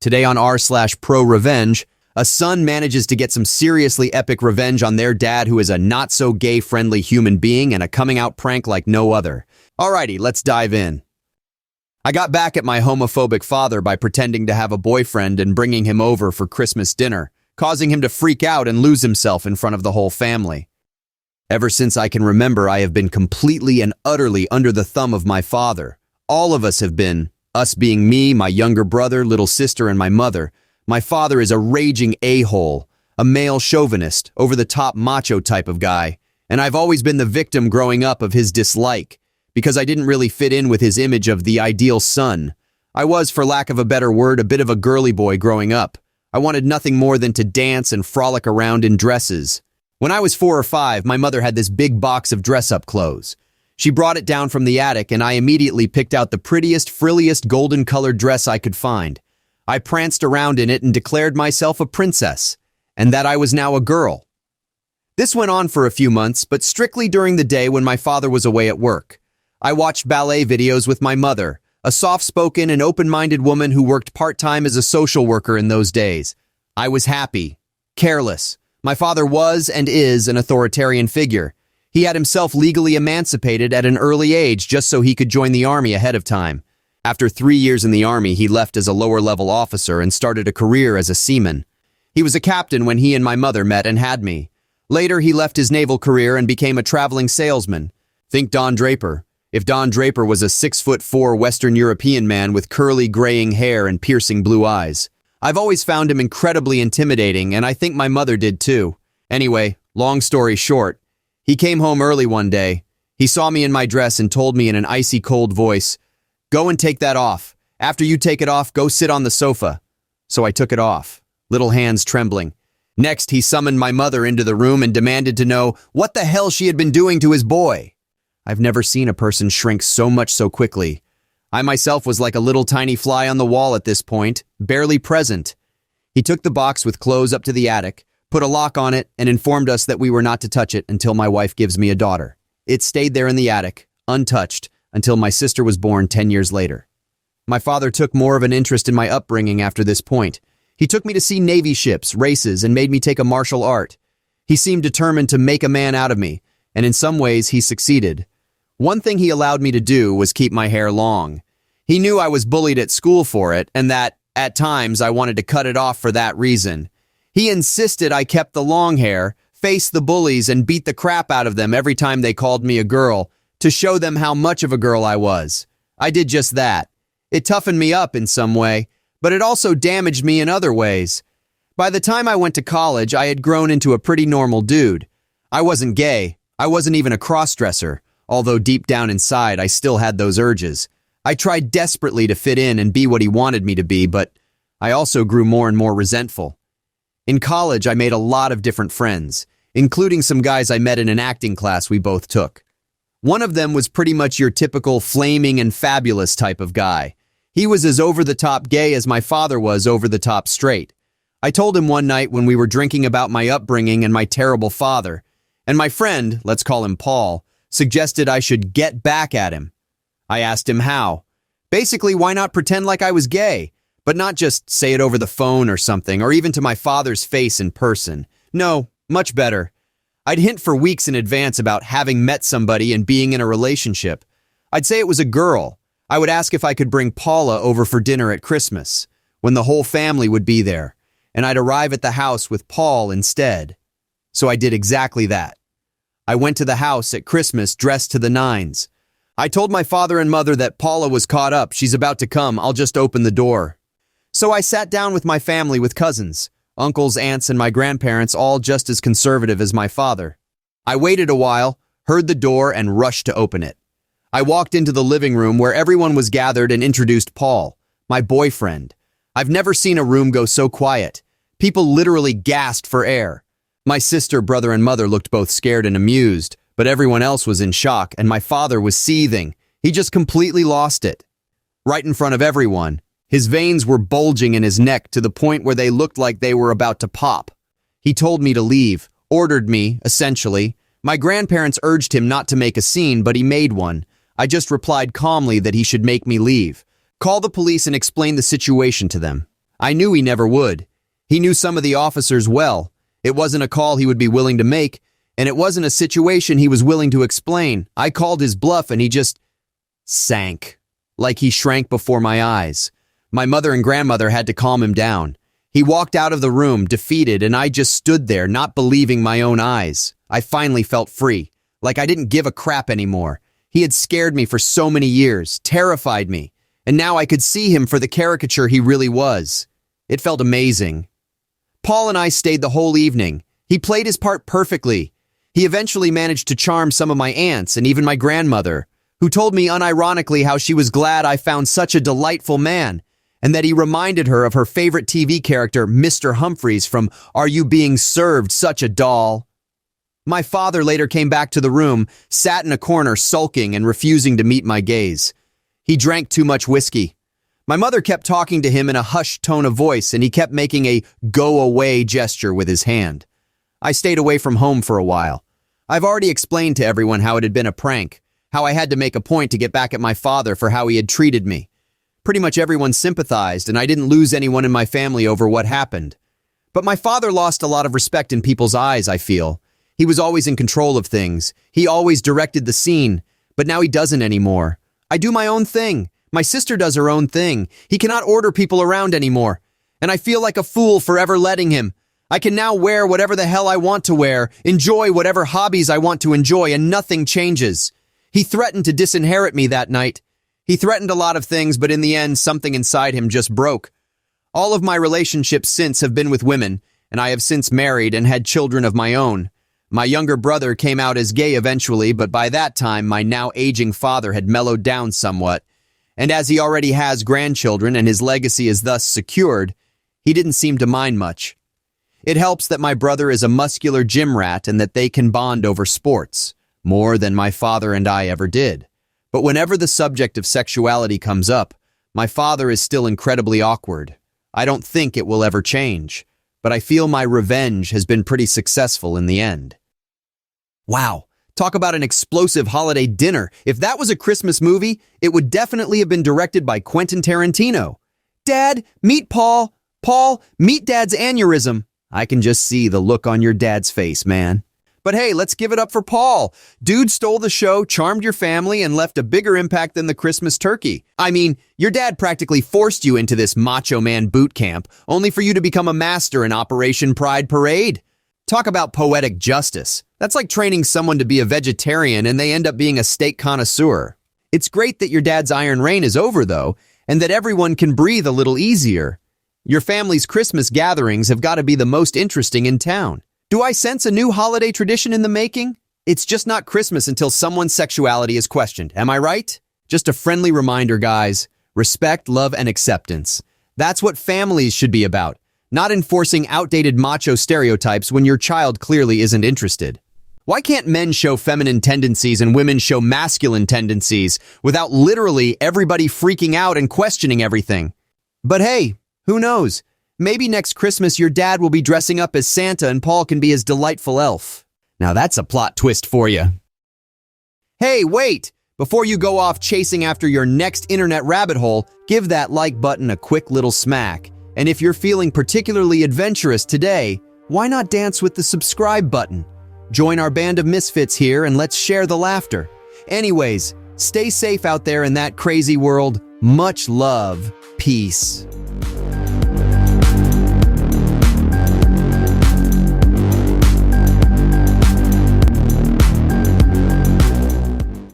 Today on r/ProRevenge, a son manages to get some seriously epic revenge on their dad who is a not-so-gay-friendly human being and a coming-out prank like no other. Alrighty, let's dive in. I got back at my homophobic father by pretending to have a boyfriend and bringing him over for Christmas dinner, causing him to freak out and lose himself in front of the whole family. Ever since I can remember, I have been completely and utterly under the thumb of my father. All of us have been, us being me, my younger brother, little sister, and my mother. My father is a raging a-hole, a male chauvinist, over-the-top macho type of guy, and I've always been the victim growing up of his dislike, because I didn't really fit in with his image of the ideal son. I was, for lack of a better word, a bit of a girly boy growing up. I wanted nothing more than to dance and frolic around in dresses. When I was 4 or 5, my mother had this big box of dress-up clothes. She brought it down from the attic, and I immediately picked out the prettiest, frilliest, golden-colored dress I could find. I pranced around in it and declared myself a princess, and that I was now a girl. This went on for a few months, but strictly during the day when my father was away at work. I watched ballet videos with my mother, a soft-spoken and open-minded woman who worked part-time as a social worker in those days. I was happy, careless. My father was and is an authoritarian figure. He had himself legally emancipated at an early age just so he could join the army ahead of time. After 3 years in the army, he left as a lower-level officer and started a career as a seaman. He was a captain when he and my mother met and had me. Later, he left his naval career and became a traveling salesman. Think Don Draper. If Don Draper was a 6'4" Western European man with curly, graying hair and piercing blue eyes. I've always found him incredibly intimidating, and I think my mother did too. Anyway, long story short, he came home early one day. He saw me in my dress and told me in an icy cold voice, "Go and take that off. After you take it off, go sit on the sofa." So I took it off, little hands trembling. Next, he summoned my mother into the room and demanded to know what the hell she had been doing to his boy. I've never seen a person shrink so much so quickly. I myself was like a little tiny fly on the wall at this point, barely present. He took the box with clothes up to the attic, put a lock on it, and informed us that we were not to touch it until my wife gives me a daughter. It stayed there in the attic, untouched, until my sister was born 10 years later. My father took more of an interest in my upbringing after this point. He took me to see Navy ships, races, and made me take a martial art. He seemed determined to make a man out of me, and in some ways he succeeded. One thing he allowed me to do was keep my hair long. He knew I was bullied at school for it, and that, at times, I wanted to cut it off for that reason. He insisted I kept the long hair, faced the bullies, and beat the crap out of them every time they called me a girl, to show them how much of a girl I was. I did just that. It toughened me up in some way, but it also damaged me in other ways. By the time I went to college, I had grown into a pretty normal dude. I wasn't gay. I wasn't even a cross-dresser. Although deep down inside, I still had those urges. I tried desperately to fit in and be what he wanted me to be, but I also grew more and more resentful. In college, I made a lot of different friends, including some guys I met in an acting class we both took. One of them was pretty much your typical flaming and fabulous type of guy. He was as over-the-top gay as my father was over-the-top straight. I told him one night when we were drinking about my upbringing and my terrible father, and my friend, let's call him Paul, suggested I should get back at him. I asked him how. Basically, why not pretend like I was gay, but not just say it over the phone or something, or even to my father's face in person. No, much better. I'd hint for weeks in advance about having met somebody and being in a relationship. I'd say it was a girl. I would ask if I could bring Paula over for dinner at Christmas, when the whole family would be there, and I'd arrive at the house with Paul instead. So I did exactly that. I went to the house at Christmas dressed to the nines. I told my father and mother that Paula was caught up. She's about to come. I'll just open the door. So I sat down with my family with cousins, uncles, aunts, and my grandparents, all just as conservative as my father. I waited a while, heard the door, and rushed to open it. I walked into the living room where everyone was gathered and introduced Paul, my boyfriend. I've never seen a room go so quiet. People literally gasped for air. My sister, brother, and mother looked both scared and amused, but everyone else was in shock, and my father was seething. He just completely lost it. Right in front of everyone, his veins were bulging in his neck to the point where they looked like they were about to pop. He told me to leave, ordered me, essentially. My grandparents urged him not to make a scene, but he made one. I just replied calmly that he should make me leave. Call the police and explain the situation to them. I knew he never would. He knew some of the officers well. It wasn't a call he would be willing to make, and it wasn't a situation he was willing to explain. I called his bluff and he just sank, like he shrank before my eyes. My mother and grandmother had to calm him down. He walked out of the room, defeated, and I just stood there, not believing my own eyes. I finally felt free, like I didn't give a crap anymore. He had scared me for so many years, terrified me, and now I could see him for the caricature he really was. It felt amazing. Paul and I stayed the whole evening. He played his part perfectly. He eventually managed to charm some of my aunts and even my grandmother, who told me unironically how she was glad I found such a delightful man, and that he reminded her of her favorite TV character, Mr. Humphreys from Are You Being Served, Such a Doll? My father later came back to the room, sat in a corner sulking and refusing to meet my gaze. He drank too much whiskey. My mother kept talking to him in a hushed tone of voice, and he kept making a go-away gesture with his hand. I stayed away from home for a while. I've already explained to everyone how it had been a prank, how I had to make a point to get back at my father for how he had treated me. Pretty much everyone sympathized, and I didn't lose anyone in my family over what happened. But my father lost a lot of respect in people's eyes, I feel. He was always in control of things. He always directed the scene, but now he doesn't anymore. I do my own thing. My sister does her own thing. He cannot order people around anymore. And I feel like a fool for ever letting him. I can now wear whatever the hell I want to wear, enjoy whatever hobbies I want to enjoy, and nothing changes. He threatened to disinherit me that night. He threatened a lot of things, but in the end, something inside him just broke. All of my relationships since have been with women, and I have since married and had children of my own. My younger brother came out as gay eventually, but by that time, my now aging father had mellowed down somewhat. And as he already has grandchildren and his legacy is thus secured, he didn't seem to mind much. It helps that my brother is a muscular gym rat and that they can bond over sports, more than my father and I ever did. But whenever the subject of sexuality comes up, my father is still incredibly awkward. I don't think it will ever change, but I feel my revenge has been pretty successful in the end. Wow, talk about an explosive holiday dinner. If that was a Christmas movie, it would definitely have been directed by Quentin Tarantino. Dad, meet Paul. Paul, meet Dad's aneurysm. I can just see the look on your dad's face, man. But hey, let's give it up for Paul. Dude stole the show, charmed your family, and left a bigger impact than the Christmas turkey. I mean, your dad practically forced you into this macho man boot camp, only for you to become a master in Operation Pride Parade. Talk about poetic justice. That's like training someone to be a vegetarian and they end up being a steak connoisseur. It's great that your dad's iron reign is over, though, and that everyone can breathe a little easier. Your family's Christmas gatherings have got to be the most interesting in town. Do I sense a new holiday tradition in the making? It's just not Christmas until someone's sexuality is questioned, am I right? Just a friendly reminder, guys. Respect, love, and acceptance. That's what families should be about, not enforcing outdated macho stereotypes when your child clearly isn't interested. Why can't men show feminine tendencies and women show masculine tendencies without literally everybody freaking out and questioning everything? But hey, who knows? Maybe next Christmas your dad will be dressing up as Santa and Paul can be his delightful elf. Now that's a plot twist for you. Hey, wait! Before you go off chasing after your next internet rabbit hole, give that like button a quick little smack. And if you're feeling particularly adventurous today, why not dance with the subscribe button? Join our band of misfits here and let's share the laughter. Anyways, stay safe out there in that crazy world. Much love. Peace.